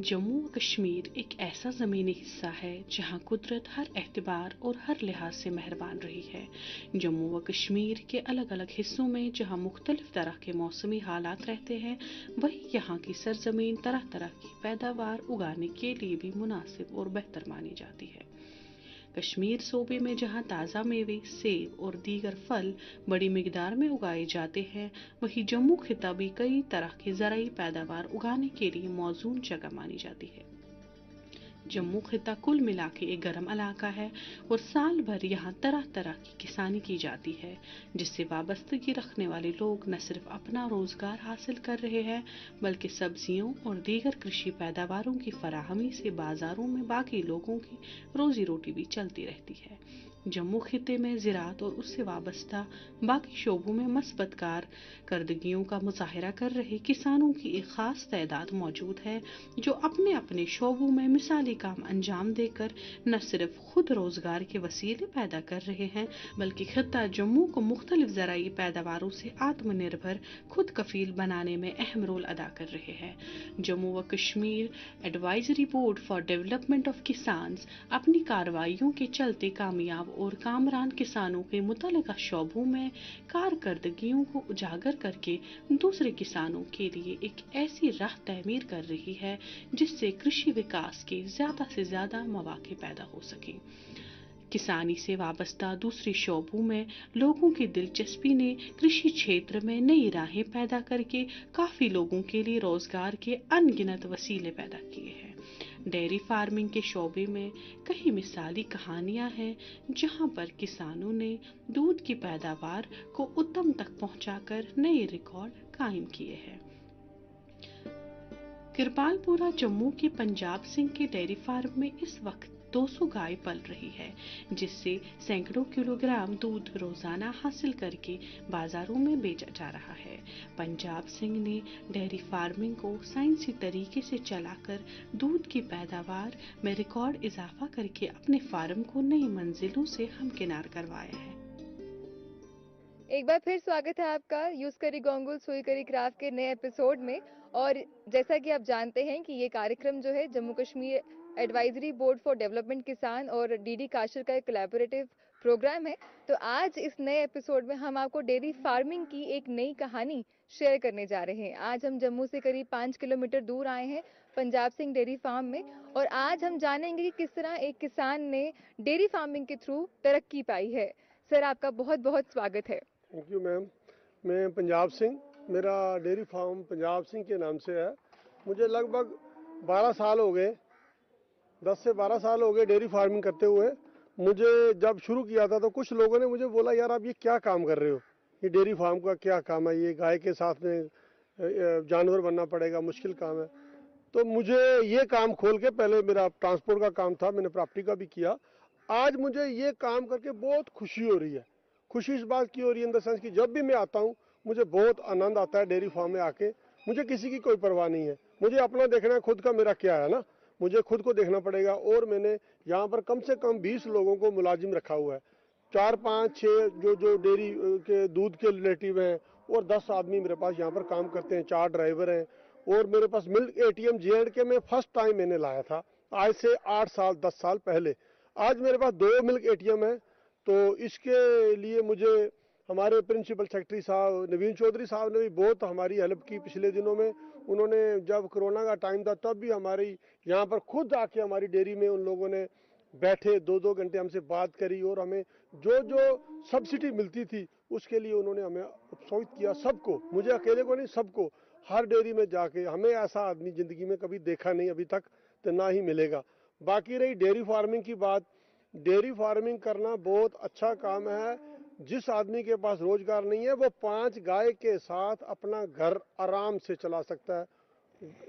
जम्मू व कश्मीर एक ऐसा ज़मीनी हिस्सा है जहां कुदरत हर एतबार और हर लिहाज से मेहरबान रही है। जम्मू व कश्मीर के अलग अलग हिस्सों में जहां मुख्तलिफ तरह के मौसमी हालात रहते हैं, वहीं यहाँ की सरजमीन तरह तरह की पैदावार उगाने के लिए भी मुनासिब और बेहतर मानी जाती है। कश्मीर सूबे में जहां ताज़ा मेवे, सेब और दीगर फल बड़ी मिकदार में उगाए जाते हैं, वहीं जम्मू खिता भी कई तरह की ज़राई पैदावार उगाने के लिए मौजूद जगह मानी जाती है। जम्मू खिता कुल मिला के एक गर्म इलाका है और साल भर यहाँ तरह तरह की किसानी की जाती है, जिससे वाबस्तगी रखने वाले लोग न सिर्फ अपना रोजगार हासिल कर रहे हैं, बल्कि सब्जियों और दीगर कृषि पैदावारों की फराहमी से बाजारों में बाकी लोगों की रोजी रोटी भी चलती रहती है। जम्मू खिते में ज़राअत और उससे वाबस्ता बाकी शोबों में मस्बत कारकर्दगियों का मुजाहरा कर रहे किसानों की एक ख़ास तादाद मौजूद है, जो अपने अपने शोबों में मिसाली काम अंजाम देकर न सिर्फ खुद रोजगार के वसीले पैदा कर रहे हैं, बल्कि खिता जम्मू को मुख्तलिफ ज़राई पैदावारों से आत्मनिर्भर खुद कफील बनाने में अहम रोल अदा कर रहे हैं। जम्मू व Kashmir advisory board for development of kisans अपनी कार्रवाइयों के चलते कामयाब और कामरान किसानों के मुतल्लिका शोबों में कारकर्दगियों को उजागर करके दूसरे किसानों के लिए एक ऐसी राह तैमीर कर रही है जिससे कृषि विकास के ज़्यादा से ज़्यादा मौके पैदा हो सकें। किसानी से वाबस्ता दूसरे शोबों में लोगों की दिलचस्पी ने कृषि क्षेत्र में नई राहें पैदा करके काफ़ी लोगों के लिए रोजगार के अनगिनत वसीले पैदा किए हैं। डेयरी फार्मिंग के शोबे में कई मिसाली कहानियां हैं, जहां पर किसानों ने दूध की पैदावार को उत्तम तक पहुंचाकर नए रिकॉर्ड कायम किए हैं। किरपालपुरा जम्मू के पंजाब सिंह के डेयरी फार्म में इस वक्त 200 गाय पल रही है, जिससे सैकड़ों किलोग्राम दूध रोजाना हासिल करके बाजारों में बेचा जा रहा है। पंजाब सिंह ने डेयरी फार्मिंग को साइंसी तरीके से चलाकर दूध की पैदावार में रिकॉर्ड इजाफा करके अपने फार्म को नई मंजिलों से हमकिनार करवाया है। एक बार फिर स्वागत है आपका यूज करी गोंगुल सुई करी क्राफ्ट के नए एपिसोड में। और जैसा कि आप जानते हैं कि ये कार्यक्रम जो है Jammu Kashmir advisory board for development किसान और डीडी काशिर का एक कोलैबोरेटिव प्रोग्राम है। तो आज इस नए एपिसोड में हम आपको डेयरी फार्मिंग की एक नई कहानी शेयर करने जा रहे हैं। आज हम जम्मू से करीब 5 किलोमीटर दूर आए हैं पंजाब सिंह डेयरी फार्म में, और आज हम जानेंगे कि किस तरह एक किसान ने डेयरी फार्मिंग के थ्रू तरक्की पाई है। सर, आपका बहुत बहुत स्वागत है। Thank you ma'am. मैं पंजाब सिंह, मेरा डेयरी फार्म पंजाब सिंह के नाम से है। मुझे लगभग 12 साल हो गए, 10 से 12 साल हो गए डेयरी फार्मिंग करते हुए। मुझे जब शुरू किया था तो कुछ लोगों ने मुझे बोला, यार आप ये क्या काम कर रहे हो, ये डेयरी फार्म का क्या काम है, ये गाय के साथ में जानवर बनना पड़ेगा, मुश्किल काम है। तो मुझे ये काम खोल के, पहले मेरा ट्रांसपोर्ट का काम था, मैंने प्रॉपर्टी का भी किया। आज मुझे ये काम करके बहुत खुशी हो रही है। खुशी इस बात की हो रही है इन द सेंस कि जब भी मैं आता हूँ मुझे बहुत आनंद आता है डेयरी फार्म में आके। मुझे किसी की कोई परवाह नहीं है, मुझे अपना देखना है, खुद का मेरा क्या है ना, मुझे खुद को देखना पड़ेगा। और मैंने यहाँ पर कम से कम 20 लोगों को मुलाजिम रखा हुआ है, 4, 5, 6 जो डेयरी के दूध के रिलेटिव हैं, और 10 आदमी मेरे पास यहाँ पर काम करते हैं, 4 ड्राइवर हैं। और मेरे पास मिल्क एटीएम J&K में फर्स्ट टाइम मैंने लाया था, आज से 8 साल 10 साल पहले। आज मेरे पास 2 मिल्क एटीएम है। तो इसके लिए मुझे हमारे प्रिंसिपल सेक्रेटरी साहब नवीन चौधरी साहब ने भी बहुत हमारी हेल्प की पिछले दिनों में। उन्होंने जब कोरोना का टाइम था तब भी हमारी यहाँ पर खुद आके हमारी डेयरी में उन लोगों ने बैठे 2-2 घंटे हमसे बात करी, और हमें जो जो सब्सिडी मिलती थी उसके लिए उन्होंने हमें उत्साहित किया। सबको, मुझे अकेले को नहीं, सबको, हर डेयरी में जाके। हमें ऐसा आदमी ज़िंदगी में कभी देखा नहीं अभी तक, तो ना ही मिलेगा। बाकी रही डेयरी फार्मिंग की बात, डेयरी फार्मिंग करना बहुत अच्छा काम है। जिस आदमी के पास रोजगार नहीं है वो 5 गाय के साथ अपना घर आराम से चला सकता है।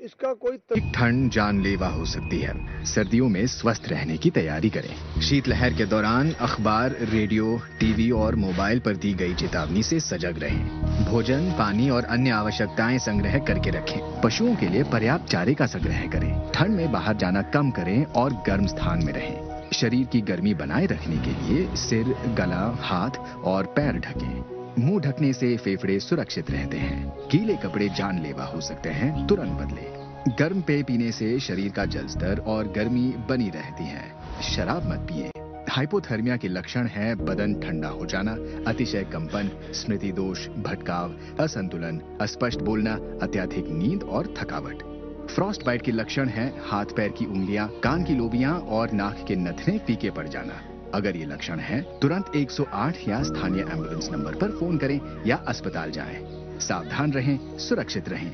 इसका कोई ठंड जानलेवा हो सकती है। सर्दियों में स्वस्थ रहने की तैयारी करें। शीतलहर के दौरान अखबार, रेडियो, टीवी और मोबाइल पर दी गई चेतावनी से सजग रहें। भोजन, पानी और अन्य आवश्यकताएं संग्रह करके रखें। पशुओं के लिए पर्याप्त चारे का संग्रह करें। ठंड में बाहर जाना कम करें और गर्म स्थान में रहें। शरीर की गर्मी बनाए रखने के लिए सिर, गला, हाथ और पैर ढकें। मुंह ढकने से फेफड़े सुरक्षित रहते हैं। गीले कपड़े जानलेवा हो सकते हैं, तुरंत बदलें। गर्म पेय पीने से शरीर का जल स्तर और गर्मी बनी रहती है। शराब मत पिए। हाइपोथर्मिया के लक्षण है बदन ठंडा हो जाना, अतिशय कंपन, स्मृति दोष, भटकाव, असंतुलन, अस्पष्ट बोलना, अत्यधिक नींद और थकावट। फ्रॉस्ट बाइट के लक्षण है हाथ पैर की उंगलियां, कान की लोबियां और नाक के नथने फीके पड़ जाना। अगर ये लक्षण है तुरंत 108 या स्थानीय एम्बुलेंस नंबर पर फोन करें या अस्पताल जाएं। सावधान रहें, सुरक्षित रहें।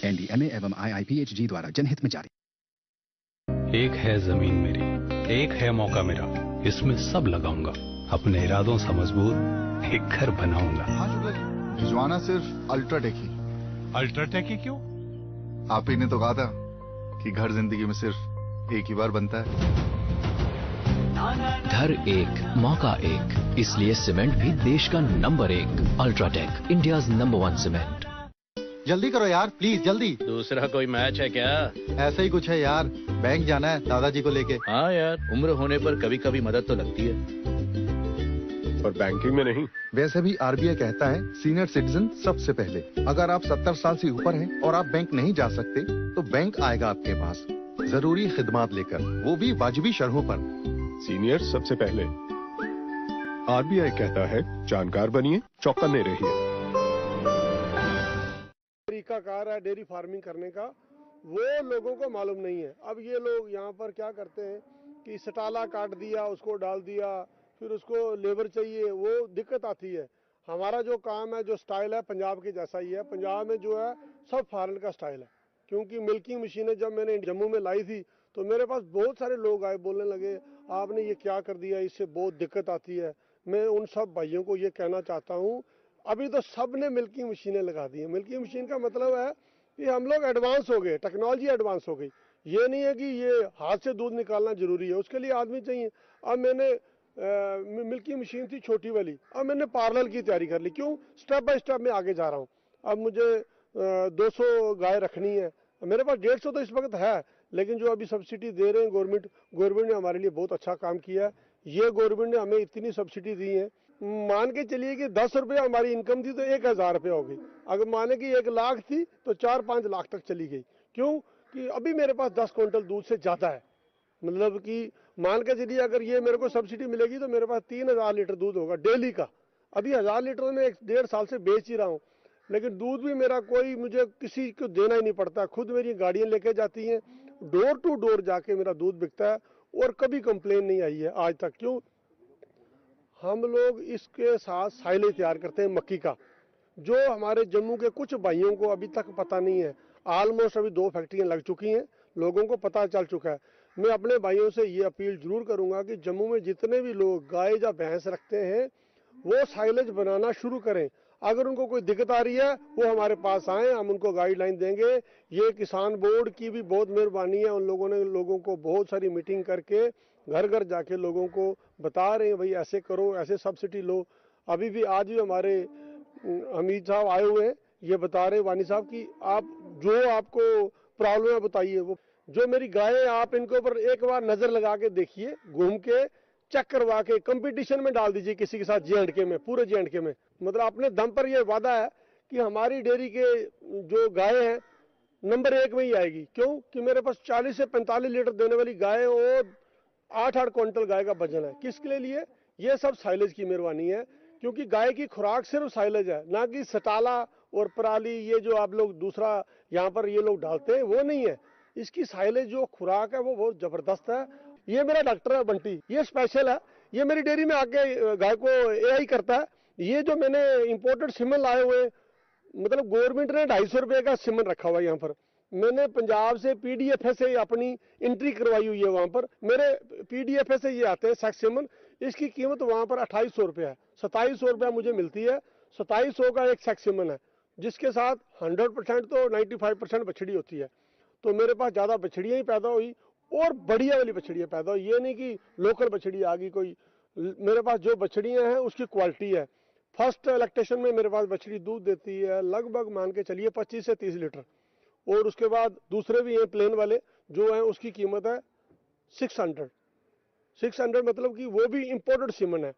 एनडीएमए एवं आईआईपीएचजी द्वारा जनहित में जारी। एक है जमीन मेरी, एक है मौका मेरा, इसमें सब लगाऊंगा, अपने इरादों से मजबूत एक घर बनाऊंगा। हाँ शुक्ला जी, भिजवाना सिर्फ अल्ट्राटेक ही। अल्ट्राटेक ही क्यों? आप ही ने तो कहा था कि घर जिंदगी में सिर्फ एक ही बार बनता है। घर एक, मौका एक, इसलिए सीमेंट भी देश का number 1। UltraTech, India's number 1 cement. जल्दी करो यार, प्लीज जल्दी। दूसरा कोई मैच है क्या? ऐसा ही कुछ है यार, बैंक जाना है दादाजी को लेके। हाँ यार, उम्र होने पर कभी कभी मदद तो लगती है, पर बैंकिंग में नहीं। वैसे भी आरबीआई कहता है सीनियर सिटीजन सबसे पहले। अगर आप 70 साल से ऊपर हैं और आप बैंक नहीं जा सकते तो बैंक आएगा आपके पास जरूरी खिदमात लेकर, वो भी वाजिबी शर्हों पर। सीनियर सबसे पहले। आरबीआई कहता है जानकार बनिए, चौकन्ने रहिए। तरीकाकार है डेयरी फार्मिंग करने का, वो लोगों को मालूम नहीं है। अब ये लोग यहाँ पर क्या करते हैं कि सटाला काट दिया, उसको डाल दिया, फिर उसको लेबर चाहिए, वो दिक्कत आती है। हमारा जो काम है, जो स्टाइल है, पंजाब के जैसा ही है। पंजाब में जो है सब फॉरेन का स्टाइल है, क्योंकि मिल्किंग मशीनें जब मैंने जम्मू में लाई थी तो मेरे पास बहुत सारे लोग आए, बोलने लगे आपने ये क्या कर दिया, इससे बहुत दिक्कत आती है। मैं उन सब भाइयों को ये कहना चाहता हूँ, अभी तो सब ने मिल्किंग मशीनें लगा दी है। मिल्किंग मशीन का मतलब है कि हम लोग एडवांस हो गए, टेक्नोलॉजी एडवांस हो गई। ये नहीं है कि ये हाथ से दूध निकालना जरूरी है, उसके लिए आदमी चाहिए। अब मैंने मिल्किंग मशीन थी छोटी वाली, अब मैंने पार्लर की तैयारी कर ली। क्यों? स्टेप बाय स्टेप मैं आगे जा रहा हूँ। अब मुझे 200 गाय रखनी है, मेरे पास 150 तो इस वक्त है, लेकिन जो अभी सब्सिडी दे रहे हैं गवर्नमेंट ने हमारे लिए बहुत अच्छा काम किया है। ये गवर्नमेंट ने हमें इतनी सब्सिडी दी है, मान के चलिए कि 10 रुपये हमारी इनकम थी तो 1000 रुपये हो गई। अगर माने कि 1 लाख थी तो 4-5 लाख तक चली गई। क्यों? कि अभी मेरे पास 10 क्विंटल दूध से ज़्यादा है। मतलब कि मान के चलिए अगर ये मेरे को सब्सिडी मिलेगी तो मेरे पास 3000 लीटर दूध होगा डेली का। अभी 1000 लीटर में 1.5 साल से बेच ही रहा हूँ, लेकिन दूध भी मेरा कोई मुझे किसी को देना ही नहीं पड़ता। खुद मेरी गाड़ियाँ लेके जाती हैं, डोर टू डोर जाके मेरा दूध बिकता है और कभी कंप्लेन नहीं आई है आज तक। क्यों? हम लोग इसके साथ साइलेज तैयार करते हैं मक्की का, जो हमारे जम्मू के कुछ भाइयों को अभी तक पता नहीं है। ऑलमोस्ट अभी 2 फैक्ट्रियां लग चुकी हैं, लोगों को पता चल चुका है। मैं अपने भाइयों से ये अपील जरूर करूंगा कि जम्मू में जितने भी लोग गाय या भैंस रखते हैं वो साइलेज बनाना शुरू करें। अगर उनको कोई दिक्कत आ रही है वो हमारे पास आए, हम उनको गाइडलाइन देंगे। ये किसान बोर्ड की भी बहुत मेहरबानी है, उन लोगों ने लोगों को बहुत सारी मीटिंग करके घर घर जाके लोगों को बता रहे हैं भाई ऐसे करो, ऐसे सब्सिडी लो। अभी भी आज भी हमारे अमित साहब आए हुए हैं, ये बता रहे हैं वानी साहब कि आप जो आपको प्रॉब्लम है बताइए। वो जो मेरी गाय है आप इनके ऊपर एक बार नजर लगा के देखिए, घूम के चेक करवा के कंपटीशन में डाल दीजिए किसी के साथ J&K में, पूरे J&K में। मतलब अपने दम पर यह वादा है कि हमारी डेयरी के जो गाय हैं नंबर 1 में ही आएगी। क्यों? कि मेरे पास 40 से 45 लीटर देने वाली गाय और 8-8 क्विंटल गाय का वजन है। किसके लिए? ये सब साइलेज की मेहरबानी है, क्योंकि गाय की खुराक सिर्फ साइलेज है, ना कि सटाला और पराली ये जो आप लोग दूसरा यहाँ पर ये लोग डालते हैं वो नहीं है। इसकी साइलेज जो खुराक है वो बहुत जबरदस्त है। ये मेरा डॉक्टर है बंटी, ये स्पेशल है, ये मेरी डेयरी में आके गाय को AI करता है। ये जो मैंने इंपोर्टेड सीमन लाए हुए, मतलब गवर्नमेंट ने 250 रुपये का सीमन रखा हुआ है यहाँ पर। मैंने पंजाब से PDFA से अपनी एंट्री करवाई हुई है। वहाँ पर मेरे PDFA से ये आते हैं सेक्स सीमन, इसकी कीमत वहाँ पर 2800 रुपये है। 2700 रुपये मुझे मिलती है। 2700 का एक सेक्स सीमन है, जिसके साथ 100% तो 95% बछड़ी होती है। तो मेरे पास ज़्यादा बछड़ियाँ ही पैदा हुई और बढ़िया वाली बछड़ियाँ पैदा हुई। ये नहीं कि लोकल बछड़ी आ गई कोई। मेरे पास जो बछड़ियाँ हैं उसकी क्वालिटी है। फर्स्ट लैक्टेशन में मेरे पास बछड़ी दूध देती है लगभग मान के चलिए 25 से 30 लीटर। और उसके बाद दूसरे भी हैं प्लेन वाले जो हैं, उसकी कीमत है 600 मतलब कि वो भी इम्पोर्टेड सीमन है।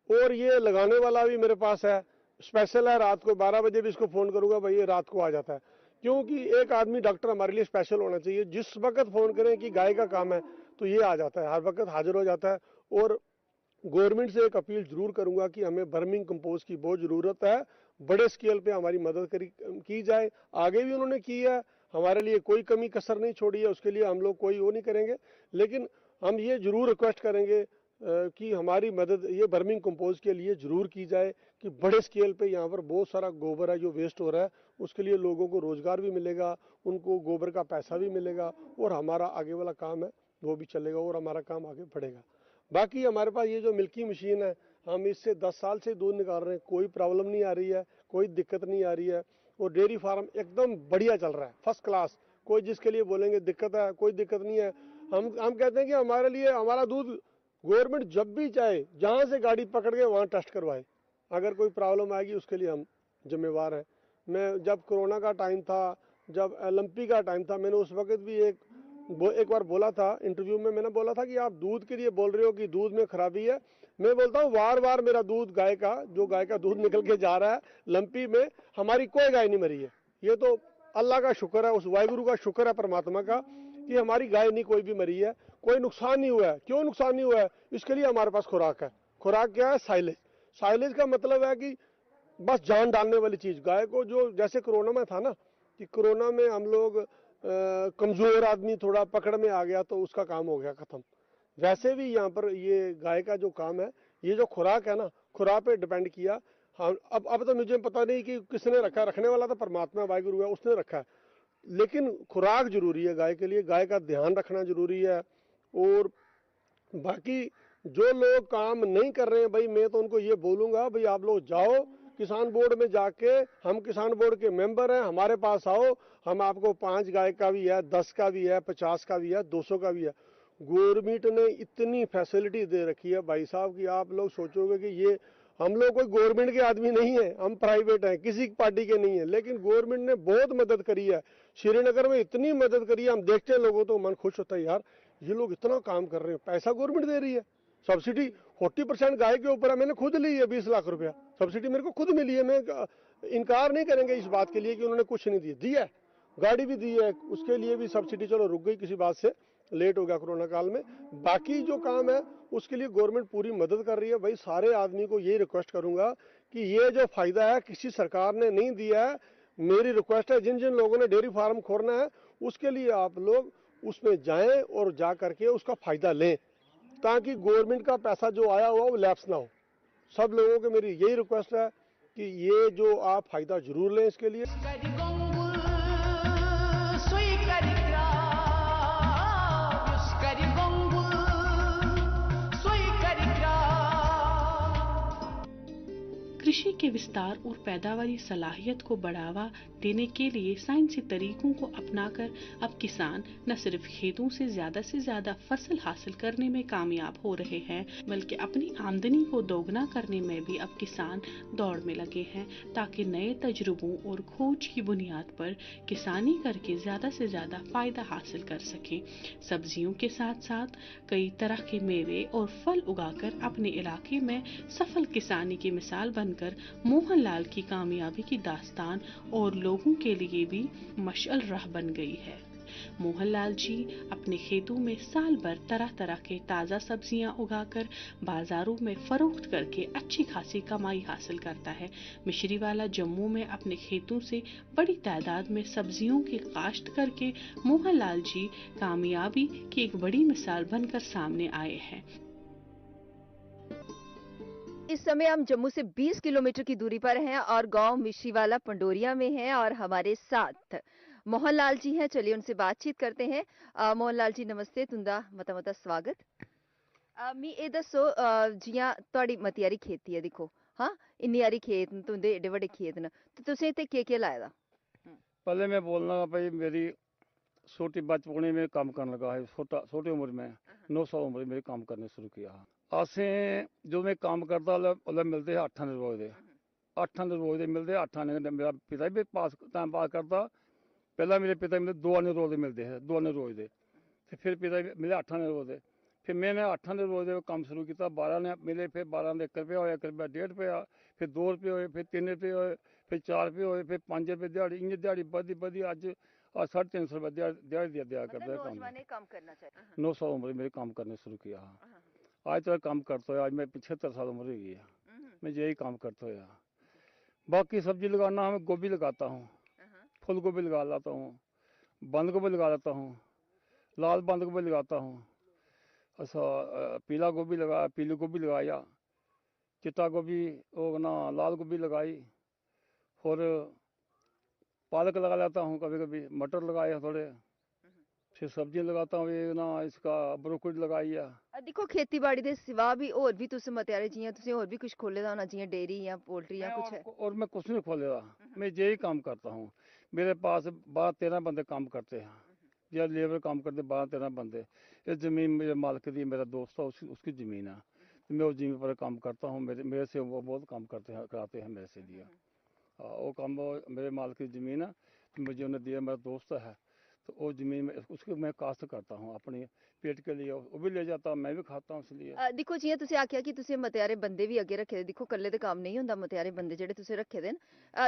और ये लगाने वाला भी मेरे पास है, स्पेशल है। रात को 12 बजे भी इसको फ़ोन करूँगा भाई ये रात को आ जाता है, क्योंकि एक आदमी डॉक्टर हमारे लिए स्पेशल होना चाहिए, जिस वक्त फ़ोन करें कि गाय का काम है तो ये आ जाता है, हर वक्त हाजिर हो जाता है। और गवर्नमेंट से एक अपील जरूर करूंगा कि हमें वर्मिंग कंपोस्ट की बहुत ज़रूरत है, बड़े स्केल पे हमारी मदद की जाए। आगे भी उन्होंने की है, हमारे लिए कोई कमी कसर नहीं छोड़ी है, उसके लिए हम लोग कोई वो नहीं करेंगे, लेकिन हम ये जरूर रिक्वेस्ट करेंगे कि हमारी मदद ये वर्मिंग कंपोस्ट के लिए जरूर की जाए कि बड़े स्केल पे यहाँ पर बहुत सारा गोबर है जो वेस्ट हो रहा है, उसके लिए लोगों को रोजगार भी मिलेगा, उनको गोबर का पैसा भी मिलेगा और हमारा आगे वाला काम है वो भी चलेगा और हमारा काम आगे बढ़ेगा। बाकी हमारे पास ये जो मिल्की मशीन है, हम इससे 10 साल से दूध निकाल रहे हैं, कोई प्रॉब्लम नहीं आ रही है, कोई दिक्कत नहीं आ रही है और डेयरी फार्म एकदम बढ़िया चल रहा है, फर्स्ट क्लास। कोई जिसके लिए बोलेंगे दिक्कत है, कोई दिक्कत नहीं है। हम कहते हैं कि हमारे लिए हमारा दूध गवर्नमेंट जब भी चाहे जहाँ से गाड़ी पकड़ के वहाँ टेस्ट करवाए, अगर कोई प्रॉब्लम आएगी उसके लिए हम जिम्मेवार हैं। मैं जब कोरोना का टाइम था, जब ओलंपिक का टाइम था, मैंने उस वक्त भी एक बार बोला था इंटरव्यू में, मैंने बोला था कि आप दूध के लिए बोल रहे हो कि दूध में खराबी है। मैं बोलता हूँ वार वार मेरा दूध गाय का दूध निकल के जा रहा है ओलंपिक में, हमारी कोई गाय नहीं मरी है। ये तो अल्लाह का शुक्र है, उस वाहिगुरु का शुक्र है, परमात्मा का, कि हमारी गाय नहीं कोई भी मरी है, कोई नुकसान नहीं हुआ है। क्यों नुकसान नहीं हुआ है? इसके लिए हमारे पास खुराक है। खुराक क्या है? साइलेज। साइलेज का मतलब है कि बस जान डालने वाली चीज गाय को, जो जैसे कोरोना में था ना, कि कोरोना में हम लोग कमजोर आदमी थोड़ा पकड़ में आ गया तो उसका काम हो गया खत्म। वैसे भी यहाँ पर ये गाय का जो काम है, ये जो खुराक है ना, खुराक पे डिपेंड किया। हाँ, अब तो मुझे पता नहीं कि किसने रखा, रखने वाला तो परमात्मा वाहिगुरु है, उसने रखा है, लेकिन खुराक जरूरी है गाय के लिए, गाय का ध्यान रखना जरूरी है। और बाकी जो लोग काम नहीं कर रहे हैं भाई, मैं तो उनको ये बोलूंगा भाई आप लोग जाओ किसान बोर्ड में जाके, हम किसान बोर्ड के मेंबर हैं, हमारे पास आओ, हम आपको 5 गाय का भी है, 10 का भी है, 50 का भी है, 200 का भी है। गवर्नमेंट ने इतनी फैसिलिटी दे रखी है भाई साहब कि आप लोग सोचोगे कि ये हम लोग कोई गवर्नमेंट के आदमी नहीं है, हम प्राइवेट हैं, किसी पार्टी के नहीं है, लेकिन गवर्नमेंट ने बहुत मदद करी है। श्रीनगर में इतनी मदद करी है, हम देखते हैं लोगों तो मन खुश होता है, यार ये लोग इतना काम कर रहे हैं, पैसा गवर्नमेंट दे रही है। सब्सिडी 40% गाय के ऊपर है, मैंने खुद ली है 20 लाख रुपया सब्सिडी, मेरे को खुद मिली है। मैं इनकार नहीं करेंगे इस बात के लिए कि उन्होंने कुछ नहीं दिया है, गाड़ी भी दी है, उसके लिए भी सब्सिडी चलो रुक गई किसी बात से, लेट हो गया कोरोना काल में। बाकी जो काम है उसके लिए गवर्नमेंट पूरी मदद कर रही है। भाई सारे आदमी को यही रिक्वेस्ट करूंगा कि ये जो फायदा है किसी सरकार ने नहीं दिया है, मेरी रिक्वेस्ट है जिन जिन लोगों ने डेयरी फार्म खोलना है उसके लिए आप लोग उसमें जाएं और जा करके उसका फायदा लें, ताकि गवर्नमेंट का पैसा जो आया हुआ वो लैप्स ना हो। सब लोगों को मेरी यही रिक्वेस्ट है कि ये जो आप फायदा जरूर लें इसके लिए। कृषि के विस्तार और पैदावारी सलाहियत को बढ़ावा देने के लिए साइंसी तरीकों को अपनाकर अब किसान न सिर्फ खेतों से ज्यादा फसल हासिल करने में कामयाब हो रहे हैं, बल्कि अपनी आमदनी को दोगुना करने में भी अब किसान दौड़ में लगे हैं, ताकि नए तजुर्बों और खोज की बुनियाद पर किसानी करके ज्यादा से ज्यादा फायदा हासिल कर सकें। सब्जियों के साथ साथ कई तरह के मेवे और फल उगाकर अपने इलाके में सफल किसानी की मिसाल बनकर मोहनलाल की कामयाबी की दास्तान और लोगों के लिए भी मशअल राह बन गई है। मोहनलाल जी अपने खेतों में साल भर तरह तरह के ताज़ा सब्जियां उगाकर बाजारों में फरोख्त करके अच्छी खासी कमाई हासिल करता है। मिश्रीवाला जम्मू में अपने खेतों से बड़ी तादाद में सब्जियों की काश्त करके मोहनलाल जी कामयाबी की एक बड़ी मिसाल बनकर सामने आए हैं। इस समय हम जम्मू से 20 किलोमीटर की दूरी पर हैं और गांव मिश्रीवाला पंडोरिया में हैं और हमारे साथ मोहनलाल जी हैं। चलिए उनसे बातचीत करते हैं। मोहनलाल जी नमस्ते, तुंदा मता स्वागत। मी ए दसो जियां तुहाडी मती हारी खेती है, देखो हाँ इन्नी हारी खेत न तुंदे एडे बड़े खेत न, ते तुसें इत्थे केह् लाए दा? पहले मैं बोलना भाई मेरी छोटी बचपने में काम करने लगा है, छोटी उम्र में 9 साल उम्र में काम करने शुरू किया। असें जो मैं काम करता मतलब मिलते 8 आने रोज दे, 8 आने रोज दे मिलते, 8 आने मेरा पिता भी टाइम पास करता। पहला मेरे पिता मिलते 2 आने रोज दे मिलते हैं, 2 आने रोज दे, फिर पिता मिले 8 आने रोज दे, फिर मैंने 8 ने रोज़ काम शुरू किया, 12 ने मिले, फिर 12 ने 1 रुपया होया, 1 रुपया 1.5 रुपया, फिर 2 रुपये होए, फिर 3 रुपये होए, फिर 4 रुपये होए, फिर 5 रुपये दिहाड़ी, इ'यां दिहाड़ी बधी बधी अज्ज 350 रुपये दिहाड़ी दिया करते मतलब नौजवान काम करना चाहिए। 9 साल उम्र मेरे काम करने शुरू किया। आज तक काम करते हुए आज मैं 75 साल उम्र हुई है, मैं यही काम करते हुए। बाकी सब्जी लगाना, हमें गोभी लगाता हूँ, फूल गोभी लगा लाता हूँ, बंद गोभी लगा लेता हूँ, लाल बंद गोभी लगाता हूँ, अच्छा पीला गोभी लगाया, पीली गोभी लगाया, चिट्टा गोभी वो ना लाल गोभी लगाई, और पालक लगा लेता हूँ, कभी कभी मटर लगाए थोड़े, फिर सब्जियां लगाता हूँ, ये ना इसका ब्रोकली लगाई है। देखो खेतीबाड़ी दे सिवा भी और भी तुस मत्यारे जियां तुसें और भी कुछ खोले दा होना, जियां डेयरी या पोल्ट्री या कुछ है? और मैं कुछ नहीं खोले था, मैं यही काम करता हूँ। मेरे पास 12-13 बंदे काम करते हैं, या लेबर काम करते 12-13 बंदे। ये ज़मीन मेरे मालिक की, मेरा दोस्त है, उसकी ज़मीन है, तो मैं उस ज़मीन पर काम करता हूँ। मेरे से वो बहुत काम करते हैं, कराते हैं मेरे से दिया। वो काम मेरे मालिक की ज़मीन है, मुझे उन्हें दिया, मेरा दोस्त है, तो वो ज़मीन में उसकी मैं काश्त करता हूँ अपने पेट के लिए, वो भी ले जाता हूँ, मैं भी खाता हूँ इसलिए। दिक्खो जियां तुसें आखेआ कि तुसें मत्यारे बंदे भी अग्गे रखे दे, दिक्खो कल्ले ते कम्म नहीं होंदा, मत्यारे बंदे जेह्ड़े तुसें रखे दे न।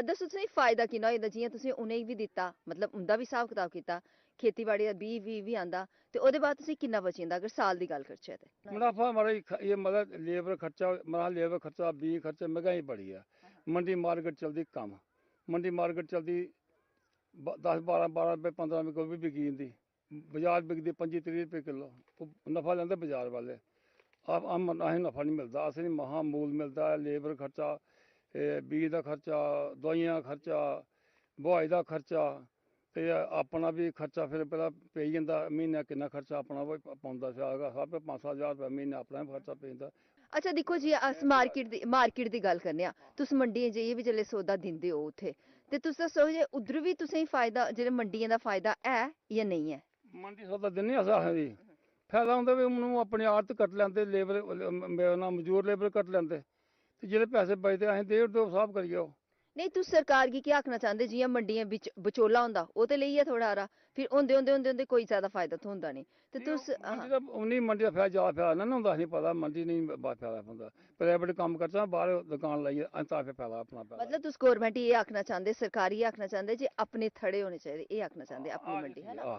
दस्सो तुसेंगी फायदा किन्ना होई जंदा, जियां तुसें उ'नेंगी बी दित्ता, मतलब उं'दा बी हिसाब कताब कीता, खेतीबाड़ी दा बीऽ आंदा, ते ओह्दे बाद तुसेंगी किन्ना बची जंदा अगर साल दी गल्ल करचै ते? मुनाफा हमारा ये मतलब लेबर खर्चा, हमारा लेबर खर्चा, बीज खर्चा, महंगाई बड़ी है, मंडी मार्केट चलती कम, मंडी मार्केट चलती 10-12 रुपये 15 रुपये गोभी बिकी जंदी, बाजार बिकदी 25-30 रुपये किलो, नफा लेंदे बाजार वाले। अब असें नफा नहीं मिलता, असें महा मूल मिलता है, लेबर खर्चा, बीज का खर्चा, दवाइयां का खर्चा, बुआई का खर्चा, ते अपना भी खर्चा फिर पहला पेई जंदा, म्हीने किन्ना खर्चा अपना भी पौंदा, सब 5-7 हज़ार रुपया म्हीने अपना भी खर्चा पेई जंदा। अच्छा दिक्खो जी, अस मार्केट दी गल्ल करने आं, तुस मंडियें जाइयै बी जेल्लै सौदा दिंदे हो उत्थे, ते तुस दस्सो जे उद्धर बी तुसेंगी फायदा, जेह्ड़े मंडियें दा फायदा है या नहीं है? मंडी सौदा दिन्ने अस आखदी फायदा होंदा भी उन्होंने अपनी आड़त कट लैंदे, लेबर ना मजदूर लेबर कट लैंदे, ते जेह्ड़े पैसे बचदे असें देई ओड़दे, हिसाब करियै ओह्। नहीं तुस सरकार गी केह् आखना चांह्दे, जियां मंडियें बिच बचोला होंदा ओह् ते लेइयै थोड़ा हारा, फिर होंदे कोई ज्यादा फायदा थ्होंदा नहीं, ते तुस उन्नी मंडी दा फायदा ज्यादा फायदा नहीं होंदा, असें पता मंडी नहीं फायदा होंदा, प्राइवेट कम्म करचा बाहर दुकान लाइयै असें तां फायदा अपना फायदा। मतलब तुस गौरमेंट गी एह् आखना चांह्दे, सरकार गी आखना चांह्दे जे अपने थड़े होने चाहिदे, एह् आखना चांह्दे अपनी मंडी, है ना?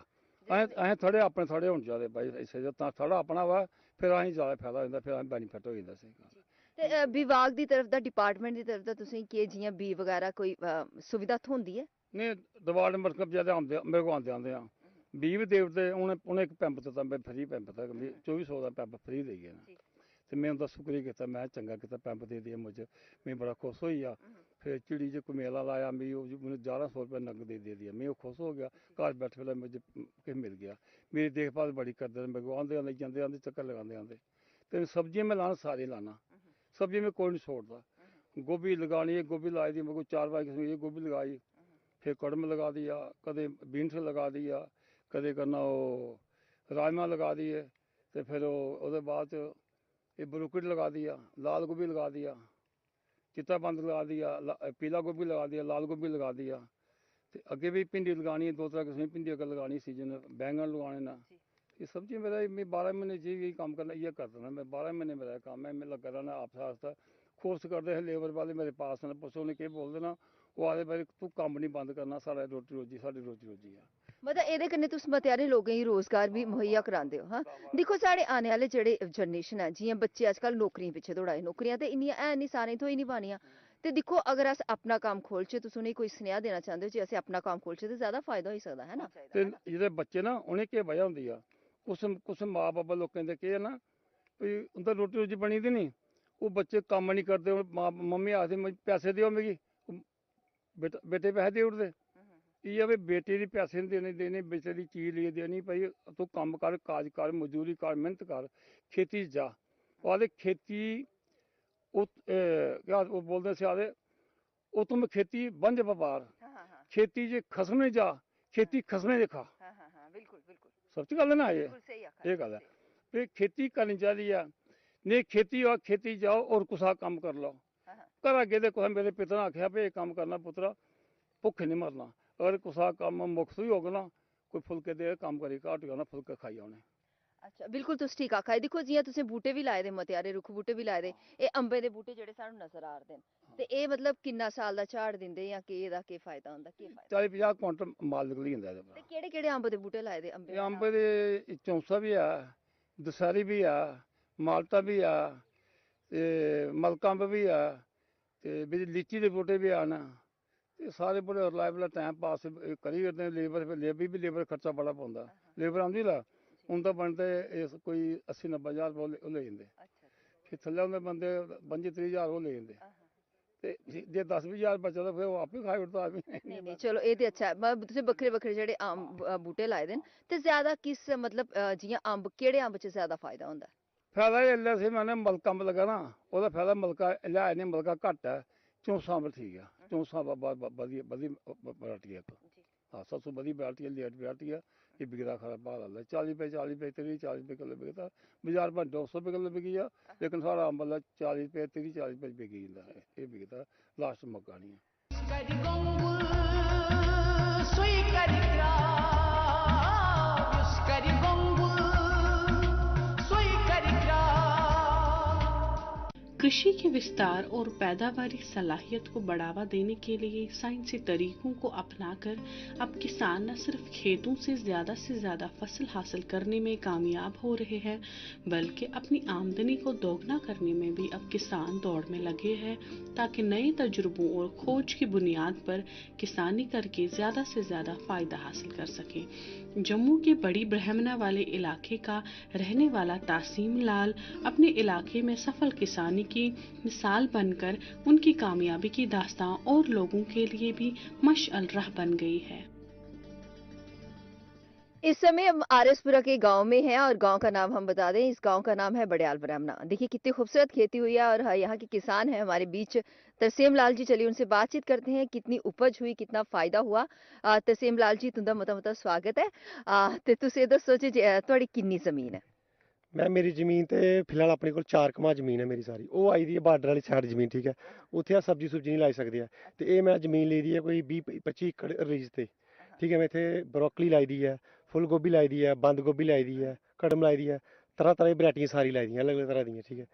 असें थड़े अपने थड़े होने चाहिदे भाई, इसे तां थड़ा अपना होऐ फिर असें ज्यादा फायदा होंदा, फिर असें बेनीफिट हो जंदा स्हेई। ते विभाग दी तरफ दा, डिपार्टमेंट दी तरफ दा तुसेंगी केह् जियां बीऽ वगैरह कोई सुविधा थ्होंदी है? नहीं डिपार्टमेंट ज्यादा आंदे मेरे को आंदे आ, बीऽ भी देई ओड़दे, उ'नें इक पैंप दित्ता, मैं फ्री पैंप दित्ता, 2400 दा पैंप फ्री देई गे न, ते मैं उं'दा शुक्रिया कीता, मैं चंगा कीता पैंप दे दिया मुझे, मैं बड़ा खुश होई गेआ। फिर चिड़ी च कोई मेला लाया, मिगी उ'नें 1100 रुपया नगद दे दिया, मैं खुश हो गया, घर बैठे बेल्लै मुझे किश मिल गया। मेरी देखभाल बड़ी करदे न, मेरे को आंदे जंदे चक्कर लगांदे आंदे, ते सब्जियां मैं लाना सारी लाना, सब्जी में कोई नहीं छोड़ता। गोभी लगानी है, गोभी लाई दी मेरे को 4-5 किस्म की गोभी लगाई, फिर कड़म लगा दिया, कदे बीन्स लगा दिया, कदे करना वो राजमा लगा दिए, तो फिर ओहदे बाद ये ब्रोकली लगा दिया, लाल गोभी लगा दिया, चिट्टा बंद लगा दिया, पीला गोभी लगा दिया, लाल गोभी लगा दिया, तो अगे भी भिंडी लगानी है, 2-3 किस्म की भिंडी अगर लगानी सीजन, बैंगन लगाने ना, ये सब्जी मेरा मैं 12 महीने यही काम करना, ये करता ना मैं 12 महीने मेरा काम है, मैं लगा रहना आपसे आस्ता कोर्स करते हैं लेबर वाले मेरे पास न, पुछो उन्हें केह् बोलते ना, वो आखदे भाई तू कम्म नहीं बंद करना, साढ़ा रोटी रोजी साढ़ी रोजी रोजी है। मतलब एह्दे कन्नै तुस मत्यारे लोकें गी रोजगार भी मुहैया करांदे हो। हाँ दिक्खो साढ़े आने आह्ले जेह्ड़े जनरेशन है, जियां बच्चे अज्जकल नौकरियें पिच्छे दौड़ा दे, नौकरियां ते इन्नियां है नहीं, सारें थ्होई नहीं पानियां, ते दिक्खो अगर अस अपना कम्म खोलचै, तुस उ'नेंगी कोई सनेहा देना चांह्दे हो जे असें अपना कम्म खोलचै ते ज्यादा फायदा होई सकदा है ना? ते जेह्ड़े बच्चे ना उ'नें केह् वजह होंदी आ, कुछ माँ बाप लोकें दे केह् है ना भाई उं'दा रोटी रोजी बनी दी नी, वो बच्चे कम्म नहीं करदे, मम्मी आखदी पैसे देओ मिगी, बेटे पैसे देई ओड़दे, इ'यै भाई बेटे दी पैसे नहीं देने, बेटे दी चीज लेइयै देनी, भाई तू कम्म कर, काज कर, मजदूरी कर, मेहनत कर, खेती च जा, ओह् आखदे खेती ओह् बोलदे से आखदे ਉਹ ਤੁਮ खेती बंज व्यापार, खेती च खसमे जा, खेती खसमे दे खा। बिल्कुल बिल्कुल सच्ची गल है ना, ये गल है भी खेती करनी चाहिदी है, नहीं खेती हो खेती जाओ और कुसा कम्म कर लो, घर अग्गे ते कुसै मेरे पिता ने आखेआ भाई कम्म करना पुत्तरा, भुक्खे नहीं मरना, अगर कुसा कम्म मुफ्त ही होग ना, कोई फुलके दे कम्म करी घर टकाना, फुलके खाई औने। अच्छा बिल्कुल तुस ठीक आखा दे। देखो जियां तुसें बूटे भी लाए दे, मतेयारे रुक्ख बूटे भी लाए दे, एह् अंबे दे बूटे जेह्ड़े सानू नजर आ रदे न ते एह् मतलब किन्ना साल दा झाड़ दिंदे जां केह् एह्दा केह् फायदा होंदा, केह् फायदा? 40-50 कुंटल माल निकली जंदा एह्दे ते केह्ड़े-केह्ड़े अंब दे बूटे लाए दे अंबे ਇਹ दे ਅੰਬ नाम? ਦੇ ਚੌਂਸਾ ਵੀ ਆ, ਦਸਹਿਰੀ ਵੀ ਆ, ਮਾਲਟਾ ਵੀ ਆ, ਤੇ ਮਲਕੰਬ ਵੀ ਆ, ਤੇ ਵਿੱਚ ਲੀਚੀ ਦੇ ਬੂਟੇ ਵੀ ਆਣ। ਤੇ ਸਾਰੇ ਬੜੇ ਰਿਲਾਇਬਲ ਟਾਈਮ ਪਾਸ ਕਰੀ ਕਰਦੇ ਲੇਬਰ, ਫਿਰ ਲੇਬਰ ਖਰਚਾ ਬੜਾ ਪਾਉਂਦਾ। ਲੇਬਰ ਆਉਂਦੀ ਲਾ ਹੁਣ ਤਾਂ ਬਣਦੇ ਇਸ ਕੋਈ 80-90 ਹਜ਼ਾਰ ਉਹ ਲੈ ਜਾਂਦੇ। ਫਿਰ ਥੱਲੇ ਹੁੰਦੇ ਬੰਦੇ 25-30 ਹਜ਼ਾਰ ਉਹ ਲੈ ਜਾਂਦੇ। ਤੇ ਜੇ 10-20 ਹਜ਼ਾਰ ਬਚਦਾ ਤਾਂ ਫਿਰ ਉਹ ਆਪੇ ਖਾਈ ਉੱਠਦਾ ਆਦਮੀ। ਨਹੀਂ ਨਹੀਂ ਚਲੋ ਇਹ ਤੇ ਅੱਛਾ ਹੈ। ਤੁਸੀਂ ਵੱਖਰੇ ਵੱਖਰੇ ਜਿਹੜੇ ਬੂਟੇ ਲਾਏ ਦੇ ਨੇ ਤੇ ਜ਼ਿਆਦਾ ਕਿਸ मतलब जियां अंब केह्ड़े अंब च ज्यादा फायदा होंदा? ਫਾਇਦਾ ਇਹ ਲੈ ਸੀ ਮੈंने ਮਲਕਾ ਅੰਬ ਲਗਾ ਨਾ, ਉਹਦਾ ਫਾਇਦਾ ਮਲਕਾ ਲਿਆ ਨਹੀਂ, ਮਲਕਾ ਘੱਟ ਹੈ। ਚੌਂਸਾ ਅੰਬ ਠੀਕ ਆ, ਚੌਂਸਾ ਵਧੀਆ ਵੈਰਾਈਟੀ ਹੈ। ਹਾਂ ਸਭ ਤੋਂ ਵਧੀਆ ਵੈਰਾਈਟੀ ਹੈ, ਲੇਟ ਵੈਰਾਈਟੀ ਹੈ। ਇਹ ਵਿਕਦਾ ਖਰਾ ਭਾਅ ਲਾ 40 ਰੁਪਏ 30-40 ਰੁਪਏ ਕਿਲੋ ਵਿਕਦਾ। ਬਾਜ਼ਾਰ ਭਾਵੇਂ 200 ਰੁਪਏ ਕਿਲੋ ਵਿਕੀ ਆ, ਲੇਕਿਨ ਸਾਡਾ ਅੰਬ 40 ਰੁਪਏ 30-40 ਰੁਪਏ ਵਿਕੀ ਜਾਂਦਾ ਹੈ। ਇਹ ਵਿਕਦਾ ਲਾਸਟ ਮੌਕਾ ਨਹੀਂ ਹੈ। कृषि के विस्तार और पैदावारी सलाहियत को बढ़ावा देने के लिए साइंसी तरीकों को अपनाकर अब किसान न सिर्फ खेतों से ज़्यादा फसल हासिल करने में कामयाब हो रहे हैं, बल्कि अपनी आमदनी को दोगुना करने में भी अब किसान दौड़ में लगे हैं, ताकि नए तजुर्बों और खोज की बुनियाद पर किसानी करके ज़्यादा से ज़्यादा फ़ायदा हासिल कर सकें। जम्मू के बड़ी ब्रह्मना वाले इलाके का रहने वाला तासीम लाल अपने इलाके में सफल किसानी की मिसाल बनकर उनकी कामयाबी की दास्तां और लोगों के लिए भी मशअल राह बन गई है। इस समय हम आरएसपुरा के गांव में हैं और गांव का नाम हम बता दें, इस गांव का नाम है बड़याल ब्राह्मणा। देखिए कितनी खूबसूरत खेती हुई है और यहाँ के किसान हैं हमारे बीच तरसेम लाल जी। चलिए उनसे बातचीत करते हैं, कितनी उपज हुई, कितना फायदा हुआ। तरसेम लाल जी तुंदा मता स्वागत है। ते तुसी दस्सो जी तुहाड़ी किन्नी जमीन है? मैं मेरी जमीन ते फिलहाल अपने कोल 4 कमा जमीन है मेरी सारी, वो आई दी है बार्डर वाली साइड जमीन, ठीक है। उत्थे सब्जी सुब्जी नहीं लाई सकते है, ते ये मैं जमीन ली दी है कोई 20-25 एकड़ रीज ते, ठीक है। मैं इत्थे ब्रोकली लाई दी है, फुल गोभी लाई दी है, बंद गोभी लाई दी है, कड़म लाई दी है, तरह तरह की वैरायटियां सारी लाई दी अलग अलग तरह दी, ठीक है।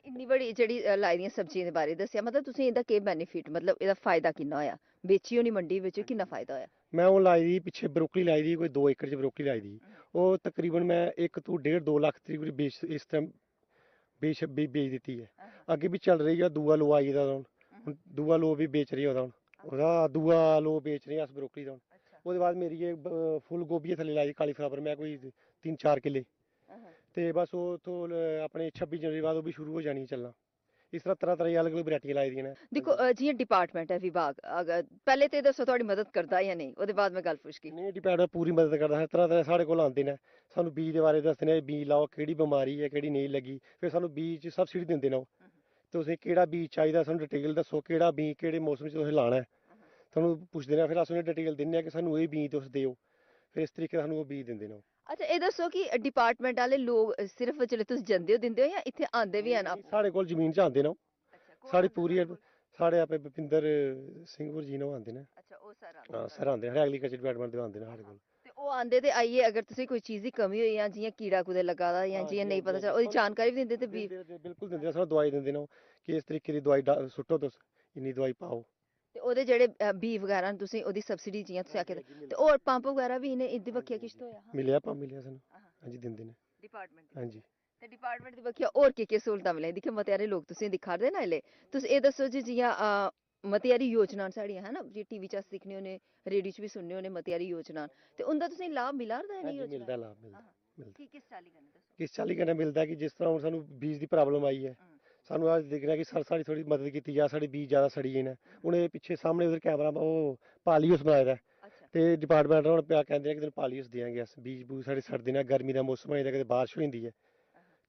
इन्नी बड़ी जेह्ड़ी लाई दियां सब्जियां दे बारे दस्सेआ, मतलब तुसें एह्दा केह् बेनिफिट, मतलब एह्दा फायदा किन्ना होया? बेची होनी मंडी बिच, किन्ना फायदा होया? मैं वो लाई दी पिछे ब्रोकली लाई दी कोई 2 एकड़ च ब्रोकली लाई दी, वो तकरीबन मैं 1 तो 1.5-2 लाख तकरीबन बेच इस टाइम बेच दी है। अगे भी चल रही है, दूआ लो आई दा हुन दूआ लो भी बेच रही है ओह्दा दूआ लो बेच रहे हैं अस ब्रोकली दा। ओह्दे बाद मेरी ये फुल गोभी थल्ले लाई दी कालीफ्लावर, मैं कोई 3-4 किले, ते बस वो तो अपने 26 जनवरी बाद वो भी शुरू हो जानी है चलना। इस तरह तरह अलग अलग वैरायटियां लाई दियां ने। देखो जियां डिपार्टमेंट है विभाग, अगर पहले ते दस्सो थोड़ी मदद करदा या नहीं, ओह्दे बाद मैं गल पुछगी। नहीं डिपार्टमेंट पूरी मदद करदा है, तरह तरह साढ़े कोल आंदे ने, सानू बीज दे बारे दसदे ने, बीज लाओ केह्ड़ी बमारी है केह्ड़ी नेईं लगी, फिर सानू बीज च सब्सिडी दिंदे ने। तुसें केह्ड़ा बीज चाहिदा सानू डिटेल दस्सो, केह्ड़ा बीज केह्ड़े मौसम च तुसें लाना है, सानू पुछदे ने, फिर अस उ'नें डिटेल दिन्ने आं कि सानू एह् बीज तुस देओ, फिर इस तरीके सानू ओह् बीज दिंदे ने। अच्छा एह् दस्सो कि डिपार्टमेंट आह्ले लोग सिर्फ जेल्लै तुस जंदे हो दिंदे हो या इत्थे आंदे भी हैन? साढ़े कोल जमीन च आंदे ने, साढ़ी पूरी साढ़े आपे भुपिंदर सिंह होर जी ने ओह् आंदे ने। अच्छा ओह् सर आंदे? हां सर आंदे ने, एग्रीकल्चर डिपार्टमेंट दे आंदे ने साढ़े कोल। ते ओह् आंदे ते आइयै अगर तुसें कोई चीज़ दी कमी होई जां जियां कीड़ा कुदै लग्गा दा जां जियां नेईं पता चला, ओह्दी जानकारी भी दिंदे ते बीज? बिल्कुल दिंदे ने, सानू दवाई दिंदे ने कि इस तरीके दी दवाई सुट्टो तुस, इन्नी दवाई पाओ। ते ओह्दे जेह्ड़े बीऽ वगैरा न तुसें ओह्दी सब्सिडी जियां तुसें आखेआ ते होर पंप वगैरा भी इ'नें इंदी बक्खिया किश थ्होया? मिलेआ पंप मिलेआ सानू, हां जी दिंदे ने डिपार्टमेंट। हां जी ते डिपार्टमेंट दी बक्खिया होर केह् स्हूलतां मिलियां? दिक्खो मते हारे लोग तुसें दिक्खा दे ना एल्ले, तुस एह् दस्सो जी जियां मती हारी योजना न साढ़ियां है ना, जे टीवी च अस दिक्खने होन्ने, रेडियो च बी सुनने होन्ने, मती हारी योजना ते उंदा तुसें लाभ मिला दा है नी? मिलदा लाभ मिलदा। किस चाल्ली कन्नै दस्सो? किस चाल्ली कन्नै मिलदा कि जिस तरह हुन सानू बीज दी प्रॉब्लम आई है, सानू अस दिक्खने कि साढ़ी थोड़ी मदद कीती जा, साढ़े बीज ज़्यादा सड़ी गे न। हून एह् पिच्छे सामने उधर कैमरा ओह् पालीहाउस बनाए दा ते डिपार्टमेंट हुन प्या कहंदे कि पालीहाउस देआंगे अस, बीज बूज साढ़े सड़दे न, गर्मी दा मौसम होई दा, कदें बारिश होई जंदी है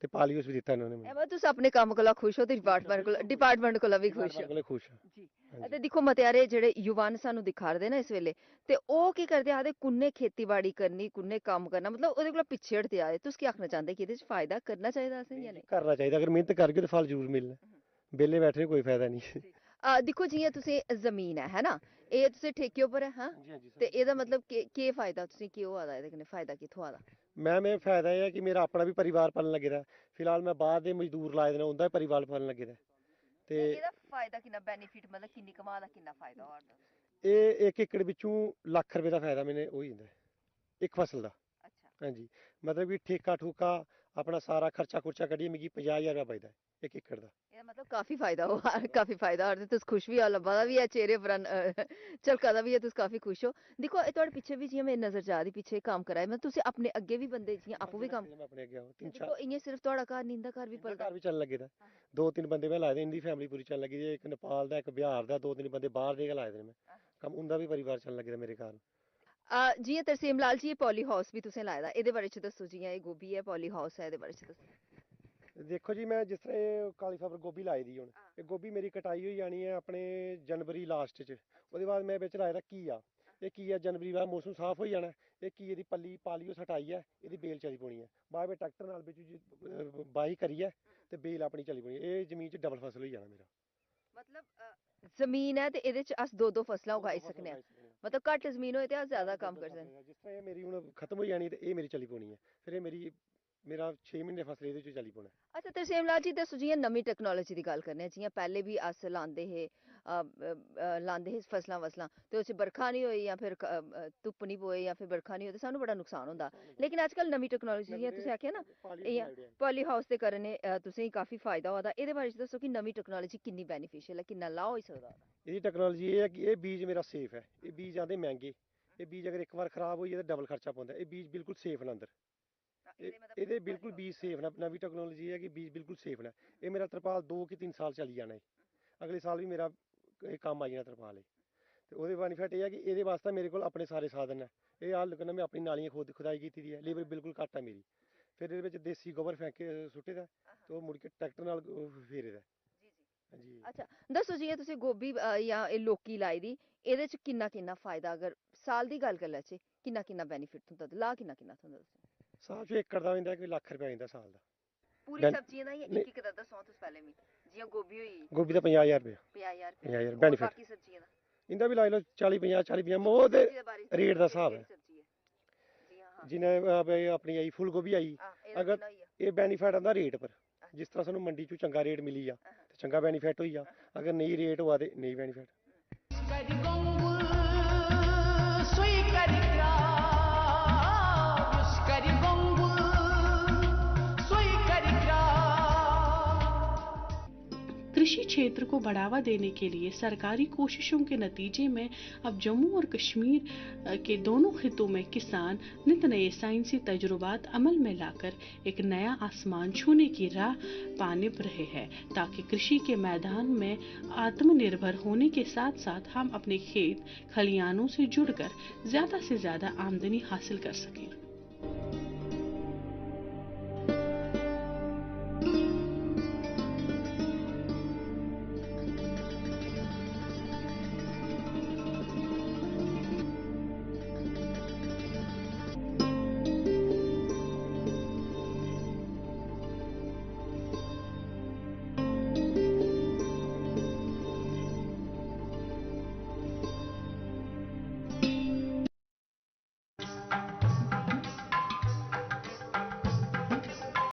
ते पालीहाउस भी दित्ता इन्होंने मैं तुस अपने कम्म कोला खुश हो ते डिपार्टमेंट कोला भी खुश हो? कोला खुश जी। ते दिक्खो मते हारे जेह्ड़े युवा न सानू दिक्खा दे ना इस वेले, ते ओह् केह् करदे, आखदे कुन्ने खेतीबाड़ी करनी, कुन्ने कम्म करना, मतलब ओह्दे कोला पिच्छे हटदे आ दे। तुस केह् आखना चांह्दे कि एह्दे च फायदा करना चाहिदा असें जां नेईं? करना चाहिदा, अगर मेहनत करगे तो फल जरूर मिलना, बेल्ले बैठने कोई फायदा नहीं। दिक्खो जियां तुसें जमीन है ना, एह् तुसें ठेके उप्पर है हां, ते एह्दा मतलब केह् फायदा तुसें केह् होआ दा एह्दे कन्नै, फायदा केह् थ्होआ दा? मैं फायदा ਇਹ ਹੈ ਕਿ ਮੇਰਾ ਆਪਣਾ ਵੀ ਪਰਿਵਾਰ ਪਾਲਣ ਲੱਗੇ ਦਾ। ਫਿਲਹਾਲ ਮੈਂ ਬਾਹਰ ਦੇ ਮਜ਼ਦੂਰ ਲਾਏ ਦੇ ਨੇ, ਉਹਦਾ ਵੀ ਪਰਿਵਾਰ ਪਾਲਣ ਲੱਗੇ ਦਾ। ਤੇ ਇਹਦਾ ਫਾਇਦਾ ਕਿੰਨਾ, ਬੈਨੀਫਿਟ ਮਤਲਬ ਕਿੰਨੀ ਕਮਾ ਦਾ ਕਿੰਨਾ ਫਾਇਦਾ ਹੋਣਾ? ਇਹ 1 ਏਕੜ ਵਿੱਚੋਂ ਲੱਖ ਰੁਪਏ ਦਾ ਫਾਇਦਾ ਮੈਨੇ ਉਹ ਹੀ ਹੁੰਦਾ ਇੱਕ ਫਸਲ ਦਾ। ਅੱਛਾ ਹਾਂਜੀ, ਮਤਲਬ ਕਿ ਠੇਕਾ ਠੂਕਾ ਆਪਣਾ ਸਾਰਾ ਖਰਚਾ ਖੁਰਚਾ ਕੱਢੀਏ ਮਿਗੀ 50,000 ਰੁਪਏ ਬਚਦਾ 1 ਏਕੜ ਦਾ। ਇਹ ਮਤਲਬ ਕਾਫੀ ਫਾਇਦਾ ਹੋ ਕਾਫੀ ਫਾਇਦਾ और तुस खुश भी हो, लब्भा दा भी है चेहरे पर झलका दा भी है, तुस काफी खुश हो। देखो ਇਹ ਤੁਹਾਡੇ ਪਿੱਛੇ ਵੀ ਜਿਵੇਂ ਮੇਰੀ ਨਜ਼ਰ ਜਾ ਰਹੀ ਪਿੱਛੇ ਕੰਮ ਕਰਾਏ, ਮੈਂ ਤੁਸੀਂ ਆਪਣੇ ਅੱਗੇ ਵੀ ਬੰਦੇ ਜਿਵੇਂ ਆਪੂ ਵੀ ਕੰਮ ਮੈਂ ਆਪਣੇ ਅੱਗੇ ਆਉਂ 3-4 ਦੇਖੋ ਇੰਨੇ ਸਿਰਫ ਤੁਹਾਡਾ ਘਰ ਨਹੀਂ, ਇੰਦਾ ਘਰ ਵੀ ਪਲਦਾ ਘਰ ਵੀ ਚੱਲਣ ਲੱਗੇ ਦਾ। 2-3 ਬੰਦੇ ਮੈਂ ਲਾਏ ਦੇ, ਇੰਦੀ ਫੈਮਿਲੀ ਪੂਰੀ ਚੱਲਣ ਲੱਗੀ ਜੀ। ਇੱਕ ਨੇਪਾਲ ਦਾ, ਇੱਕ ਬਿਹਾਰ ਦਾ, 2-3 ਬੰਦੇ ਬਾਹਰ ਦੇ ਲਾਏ ਦੇ ਨੇ ਮੈਂ ਕੰਮ, ਉਹਦਾ ਵੀ ਪਰਿਵਾਰ ਚੱਲਣ ਲੱਗੇ ਦਾ ਮੇਰੇ ਘਰ। जियां तरसेम लाल जी, ये पॉली हाउस भी तुसें लाए दा, ਇਹਦੇ ਬਾਰੇ ਚ ਦੱਸੋ। ਜਿयां ਇਹ ਗੋਭੀ ਹੈ पॉली हाउस है, ਇਹਦੇ ਬਾਰੇ ਚ ਦੱਸੋ। ਦੇਖੋ ਜੀ, ਮੈਂ ਜਿਸ ਤਰ੍ਹਾਂ ਇਹ ਕਾਲੀਫਲਾਵਰ ਗੋਭੀ ਲਾਈ ਦੀ, ਹੁਣ ਇਹ ਗੋਭੀ ਮੇਰੀ ਕਟਾਈ ਹੋਈ ਜਾਣੀ ਹੈ ਆਪਣੇ ਜਨਵਰੀ ਲਾਸਟ 'ਚ। ਉਹਦੇ ਬਾਅਦ ਮੈਂ ਵਿੱਚ ਲਾਇਆ ਦਾ ਘੀਆ। ਇਹ ਘੀਆ ਜਨਵਰੀ ਬਾਅਦ ਮੌਸਮ ਸਾਫ਼ ਹੋ ਜਾਣਾ, ਇਹ ਘੀਏ ਦੀ ਪਾਲੀ ਉਹ ਸਟਾਈ ਹੈ, ਇਹਦੀ ਬੇਲ ਚਲੀ ਪਾਉਣੀ ਹੈ। ਬਾਅਦ ਵਿੱਚ ਟਰੈਕਟਰ ਨਾਲ ਵਿੱਚ ਬਾਈ ਕਰੀ ਹੈ ਤੇ ਬੇਲ ਆਪਣੀ ਚਲੀ ਪਾਉਣੀ। ਇਹ ਜ਼ਮੀਨ 'ਚ ਡਬਲ ਫਸਲ ਹੋਈ ਜਾਣਾ ਮੇਰਾ। ਮਤਲਬ ਜ਼ਮੀਨ ਹੈ ਤੇ ਇਹਦੇ ਚ ਅਸ 2-2 ਫਸਲਾਂ ਉਗਾਈ ਸਕਨੇ ਆ। ਮਤਲਬ ਘੱਟ ਜ਼ਮੀਨ ਹੋਏ ਤੇ ਅਸ ਜ਼ਿਆਦਾ ਕੰਮ ਕਰ ਸਕਦੇ। ਜਿਸ ਤਰ੍ਹਾਂ ਇਹ ਮੇਰੀ ਹੁਣ ਖਤਮ ਹੋ ਜਾਣੀ ਤੇ ਇਹ ਮੇਰੀ ਚਲੀ ਪਾਉਣੀ ਹੈ, ਫਿਰ ਇਹ ਮੇਰਾ 6 ਮਹੀਨੇ ਫਸਲ ਇਹਦੇ 'ਚ ਚਲੀ ਪਾਉਣਾ। ਅੱਛਾ ਤਰਸੇਮ ਲਾਲ ਜੀ ਦੱਸੋ, जियां नमीं टैक्नोलॉजी ਦੀ ਗੱਲ ਕਰਨੇ, जियां ਪਹਿਲੇ ਵੀ ਅਸ ਲਾਂਦੇ ਹੈ ਫਸਲਾਂ ਤੇ ਉਹ 'ਚ ਬਰਖਾ ਨਹੀਂ ਹੋਈ ਜਾਂ ਫਿਰ ਧੁੱਪ ਨਹੀਂ ਪੋਏ ਜਾਂ ਫਿਰ ਬਰਖਾ ਨਹੀਂ ਹੋਈ ਤੇ ਸਾਨੂੰ ਬੜਾ ਨੁਕਸਾਨ ਹੁੰਦਾ। ਲੇਕਿਨ ਅੱਜ ਕੱਲ ਨਵੀਂ ਟੈਕਨੋਲੋਜੀ ਜਿਵੇਂ ਤੁਸੀਂ ਆਖਿਆ ਨਾ, ਇਹ ਪॉली हाउस ਦੇ ਕਰਨੇ ਤੁਸੀਂ ਕਾਫੀ ਫਾਇਦਾ ਹੋਦਾ। ਇਹਦੇ ਬਾਰੇ ਦੱਸੋ ਕਿ ਨਵੀਂ ਟੈਕਨੋਲੋਜੀ ਕਿੰਨੀ ਬੈਨੀਫੀਸ਼ੀਅਲ ਹੈ, ਕਿੰਨਾ ਲਾਭ ਹੋ ਸਕਦਾ? ਇਹਦੀ ਟੈਕਨੋਲੋਜੀ ਇਹ ਹੈ ਕਿ ਇਹ ਬੀਜ ਮੇਰਾ ਸੇਫ ਹੈ। ਇਹ ਬੀਜ ਆਉਂਦੇ ਮਹਿੰਗੇ, ਇਹ ਬੀਜ ਅਗਰ ਇੱਕ ਵਾਰ ਖਰਾਬ ਹੋਈ ਤਾਂ ਡਬਲ ਖਰਚਾ ਪਾਉਂਦਾ। ਇਹ ਬੀਜ ਬਿਲਕੁਲ ਸੇਫ ਨਾ ਅੰਦਰ, ਇਹਦੇ ਬਿਲਕੁਲ ਬੀਜ ਸੇਫ ਨਾ। ਨਵੀਂ ਟੈਕਨੋਲੋਜੀ ਹੈ ਕਿ ਬੀਜ ਬਿਲਕੁਲ ਸੇਫ ਨਾ। ਇਹ ਮੇਰਾ ਤਰਪਾਲ 2 ਕਿ 3 ਸਾਲ ਚੱਲੀ ਜਾਣਾ ਹੈ, ਅਗਲੇ ਸਾਲ ਵੀ ਮੇਰਾ ਇਹ ਕੰਮ ਆ ਜਾਣਾ ਤਰਪਾਲ ਹੈ। ਤੇ ਉਹਦੇ ਬੈਨੀਫਿਟ ਇਹ ਹੈ ਕਿ ਇਹਦੇ ਵਾਸਤੇ ਮੇਰੇ ਕੋਲ ਆਪਣੇ ਸਾਰੇ ਸਾਧਨ ਹੈ। ਇਹ ਹਾਲ ਕਰਨਾ, ਮੈਂ ਆਪਣੀ ਨਾਲੀਆਂ ਖੁਦਾਈ ਕੀਤੀ ਦੀ ਹੈ, ਲੇਬਰ ਬਿਲਕੁਲ ਘੱਟ ਹੈ ਮੇਰੀ। ਫਿਰ ਇਹਦੇ ਵਿੱਚ ਦੇਸੀ ਗੋਬਰ ਫੈਂਕ ਕੇ ਸੁੱਟੇ ਦਾ ਤੇ ਉਹ ਮੁੜ ਕੇ ਟਰੈਕਟਰ ਨਾਲ ਫੇਰੇ ਦਾ। ਹਾਂਜੀ ਅੱਛਾ ਦੱਸੋ ਜੀ, ਤੁਸੀਂ ਗੋਭੀ ਜਾਂ ਇਹ ਲੋਕੀ ਲਾਈ ਦੀ, ਇਹਦੇ ਚ ਕਿੰਨਾ ਕਿੰਨਾ ਫਾਇਦਾ, ਅਗਰ ਸਾਲ ਦੀ ਗੱਲ ਕਰ ਲੈ ਚ ਕਿੰਨਾ ਬੈਨੀਫਿਟ ਹੁੰਦਾ, ਲਾ ਕਿੰਨਾ ਹੁੰਦਾ? ਸਾਲ 'ਚ ਏਕੜ ਦਾ ਹੁੰਦਾ, ਕੋਈ ਲੱਖ ਰੁਪਏ ਆਉਂਦਾ ਸਾਲ ਦਾ। ਪੂਰੀ ਸਬਜ਼ੀਆਂ ਦਾ ਜਾਂ ਇੱਕ ਦਾ ਦੱਸੋ ਤੁਸੀਂ ਪਹਿਲੇ ਵੀ? ਜਿਵੇਂ ਗੋਭੀ ਹੋਈ, ਗੋਭੀ ਦਾ 50,000 ਰੁਪਏ। 50,000 ਬੈਨੀਫਿਟ। ਬਾਕੀ ਸਬਜ਼ੀਆਂ ਦਾ ਇਹਦਾ ਵੀ ਲਾ ਲਓ 40-50 ਉਹ ਤੇ ਰੇਟ ਦਾ ਹਿਸਾਬ ਹੈ। ਜਿਵੇਂ ਆਪਣੀ ਆਈ ਫੁੱਲ ਗੋਭੀ ਆਈ, ਅਗਰ ਇਹ ਬੈਨੀਫਿਟ ਆਉਂਦਾ ਰੇਟ ਪਰ। ਜਿਸ ਤਰ੍ਹਾਂ ਸਾਨੂੰ ਮੰਡੀ 'ਚੋਂ ਚੰਗਾ ਰੇਟ ਮਿਲੀ ਆ ਤੇ ਚੰਗਾ ਬੈਨੀਫਿਟ ਹੋਈ ਆ, ਅਗਰ ਨਹੀਂ ਰੇਟ ਹੋਆ ਤੇ ਨਹੀਂ ਬੈਨੀਫਿਟ। कृषि क्षेत्र को बढ़ावा देने के लिए सरकारी कोशिशों के नतीजे में अब जम्मू और कश्मीर के दोनों खितों में किसान नित नए साइंसी तजुर्बात अमल में लाकर एक नया आसमान छूने की राह पाने रहे हैं, ताकि कृषि के मैदान में आत्मनिर्भर होने के साथ साथ हम अपने खेत खलियानों से जुड़कर ज्यादा से ज्यादा आमदनी हासिल कर सकें।